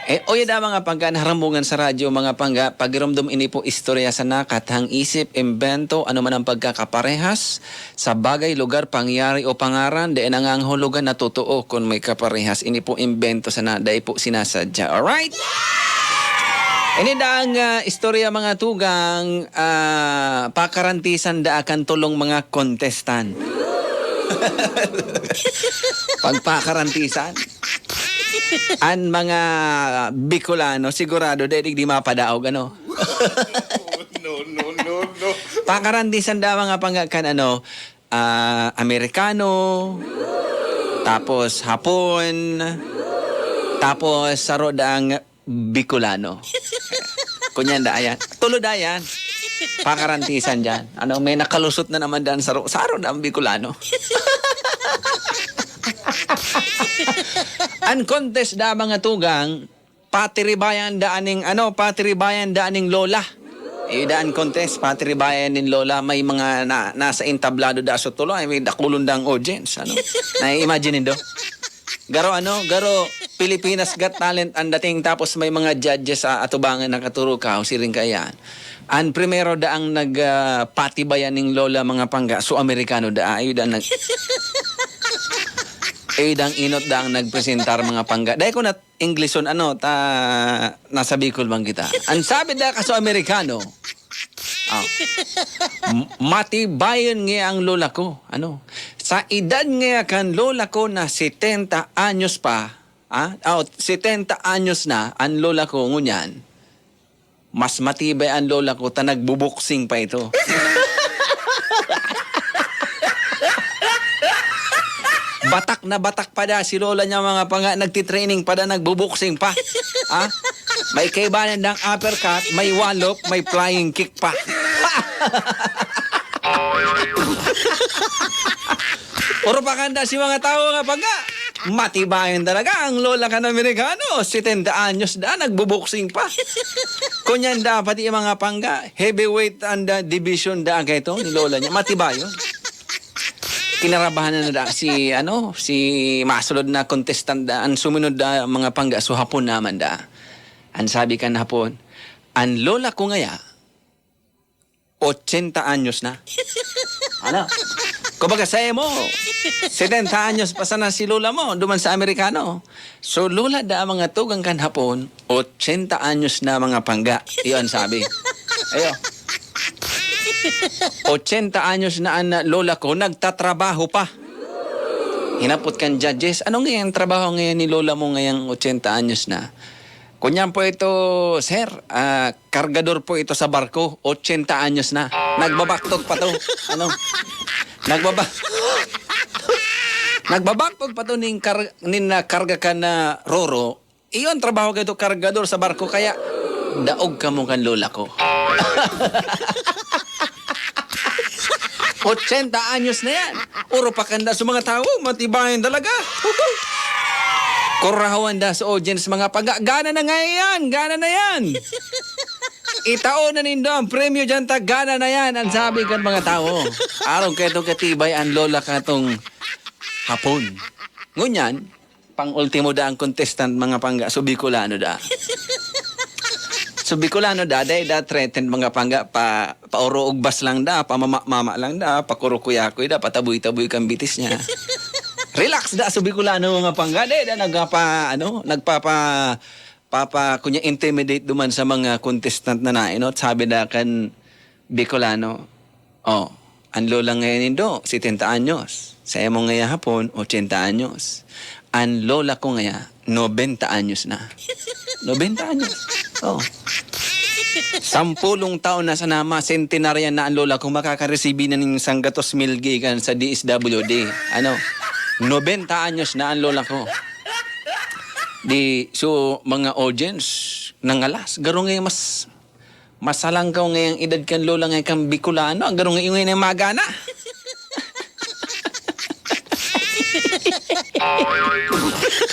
Oya da mga pangga, naharambugan sa radyo mga pangga, pagiromdom ini po istorya sa nakatang isip, imbento, ano man ang pagkakaparehas, sa bagay, lugar, pangyari o pangaran, di ang hulugan na totoo kung may kaparehas. Ini po imbento sa na, dahil po sinasadya. Alright? Ini daang istorya mga tugang, pakarantisan da akan tulong mga kontestan. Pagpakarantisan. An mga Bicolano, sigurado dahil di mapadaog, ano? No. Pakarantisan da mga panggakan, ano, Amerikano, tapos Hapon, tapos saro daang Bicolano. Kunyan da ayan. Tulo da yan. Pakarantisan dyan. Ano, may nakalusot na naman dyan saro daang Bicolano. An contest da mga tugang, patiribayan daaning lola. Daan contest, patiribayan din lola, may mga nasa entablado da sa tulo, ay may dakulon dang audience, ano? Na-imagine do. Garo Pilipinas Got Talent ang dating, tapos may mga judges sa atubangan na katuro ka, siring kayan. An primero da ang patibayan ning lola mga pangga, so Amerikano da, ayo da nag dang inot dang nagpresentar mga pangga. Dahil ko na Englishon, ano, nasa Bicol bang kita. Ang sabi da kaso Amerikano, matibayan nga ang lola ko. Ano? Sa edad nga kan lola ko na 70 anyos pa, 70 anyos na ang lola ko ngunyan, mas matibay ang lola ko ta nagbubuksing pa ito. Batak na batak pa da si lola niya mga panga, nagtitraining pa da, nagbubuksing pa. May kaibanan ng uppercut, may wallop, may flying kick pa. Puro pa kanda si mga tao nga panga. Matibayan talaga ang lola ka na Amerikano. 70 anyos da, nagbubuksing pa. Kunyan da, pati mga pangga, heavyweight and division da ang ito ni lola niya. Matibayon. Kinarabahan na da si masulod na contestant da, ang sumunod da mga pangga, so hapon naman da. Ang sabi kan hapon, ang lola ko ngaya, 80 anyos na. Ano? Kumbaga sa'yo mo, 70 anyos pa sana si lola mo, duman sa Amerikano. So lola da mga tugang kan hapon, 80 anyos na mga pangga. Iyon sabi. Ayo. 80 anyos na ang lola ko, nagtatrabaho pa. Hinapot kan judges, anong ngayon trabaho ngayon ni lola mo ngayong 80 anyos na? Kunyan po ito, sir, kargador po ito sa barko, 80 anyos na. Nagbabaktok pa to. Ano? Nagbabaktok pa to ning karga ka na roro. Iyon trabaho ka ito, kargador sa barko, kaya daog ka mo kan lola ko. 80 anyos na yan. Uro pa kanda sa mga tao, matibayan talaga. Kurahawan da sa audience mga pagga. Gana na nga yan, gana na yan. Itao na nindo ang premyo dyan, gana na yan. Ang sabi kan mga tao. Araw kayo katibay ang lola ka itong hapon. Ngunyan, pang-ultimo da ang contestant mga pangga, so Bicolano da. So Bicolano da, dahil da threatened mga pangga, pauro ugbas lang da, pamama lang da, pakurukuyakoy da, pataboy-taboy kang bitis niya. Relax da, so Bicolano mga pangga, dahil da kunya intimidate duman sa mga contestant na nainot. Sabi da kan Bicolano, ang lola ngayon nindo, 70 anyos. Sa mo ngaya hapon, 80 anyos. Ang lola ko ngaya, 90 anyos na. 90 anyos. 10 taon na sa nama, centenaryan na ang lola kung makaka-receive na ng sanggatos milgigan sa DSWD. 90 anyos na ang lola ko. So, mga audience, nangalas. Garo ngayon masalangkaw ngayong edad kan lola ngayon kang Bicolano. Ang garo ngayon ngayon magana.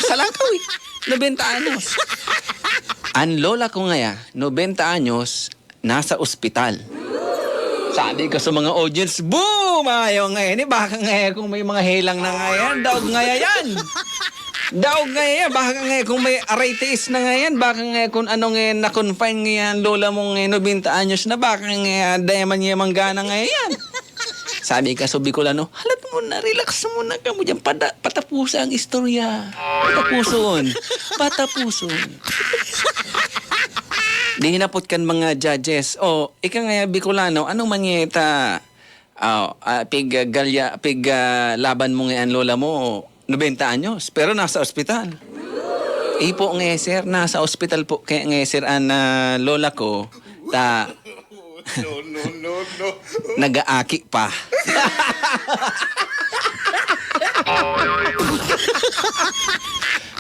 Salangkaw 90 anyos. Ang lola ko ngaya, 90 anyos, nasa ospital. Sabi ko sa mga audience, boom! Ayaw ngayon, baka ngayon kung may mga helang na ngayon, daog ngaya yan. Daog ngayon, baka ngayon kung may arthritis na ngayon, baka ngayon kung ano ngayon na-confine ngayon, lola mo ngayon, 90 anyos na, baka ngayon, dayaman niya manggana ngayon. Sabi ka, so Bicolano, halat mo na, relax muna ka mo dyan, patapusa ang istorya. Patapuson. Di hinapot kan mga judges. O, ika nga Bicolano, anong manyeta, laban mo ngayon, lola mo, 90 anyos, pero nasa ospital. Ipo nga sir, nasa ospital po kaya nga sir ang lola ko, no. Nag-aaki pa.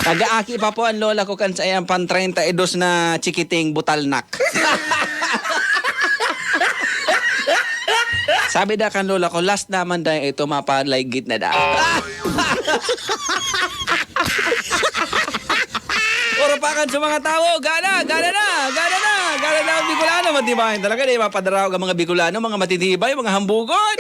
Nag-aaki pa po ang lola ko kan sa iyang pan 32 na chikiting butalnak. Sabi da kan lola ko, last naman dahil ito mapalaygit na da. Oro pa kan sa mga tao, gana ang Bicolano, matibahin talaga, di mapadaraw ang mga Bicolano, mga matitibay, mga hambugon.